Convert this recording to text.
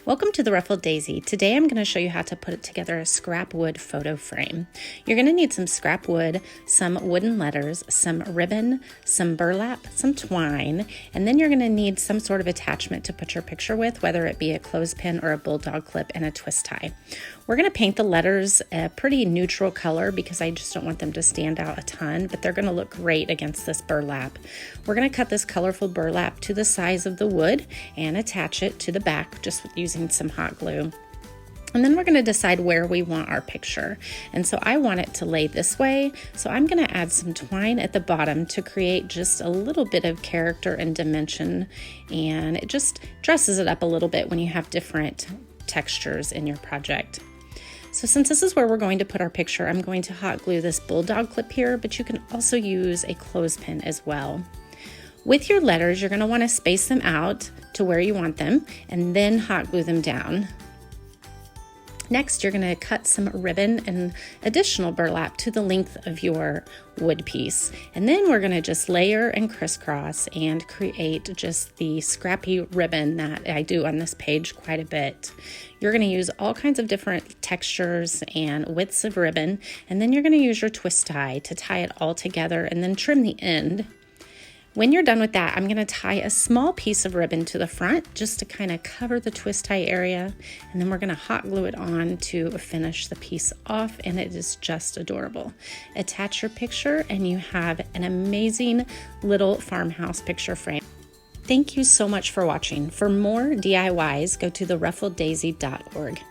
Welcome to the Ruffled Daisy. Today I'm going to show you how to put together a scrap wood photo frame. You're going to need some scrap wood, some wooden letters, some ribbon, some burlap, some twine, and then you're going to need some sort of attachment to put your picture with, whether it be a clothespin or a bulldog clip and a twist tie. We're going to paint the letters a pretty neutral color because I just don't want them to stand out a ton, but they're going to look great against this burlap. We're going to cut this colorful burlap to the size of the wood and attach it to the back just using some hot glue. And then we're going to decide where we want our picture. And so I want it to lay this way. So I'm going to add some twine at the bottom to create just a little bit of character and dimension. And it just dresses it up a little bit when you have different textures in your project. So since this is where we're going to put our picture, I'm going to hot glue this bulldog clip here, but you can also use a clothespin as well. With your letters, you're going to want to space them out to where you want them and then hot glue them down. Next, you're going to cut some ribbon and additional burlap to the length of your wood piece. And then we're going to just layer and crisscross and create just the scrappy ribbon that I do on this page quite a bit. You're going to use all kinds of different textures and widths of ribbon, and then you're going to use your twist tie to tie it all together and then trim the end. When you're done with that, I'm going to tie a small piece of ribbon to the front just to kind of cover the twist tie area, and then we're going to hot glue it on to finish the piece off, and it is just adorable. Attach your picture and you have an amazing little farmhouse picture frame. Thank you so much for watching. For more DIYs, go to theruffleddaisy.org.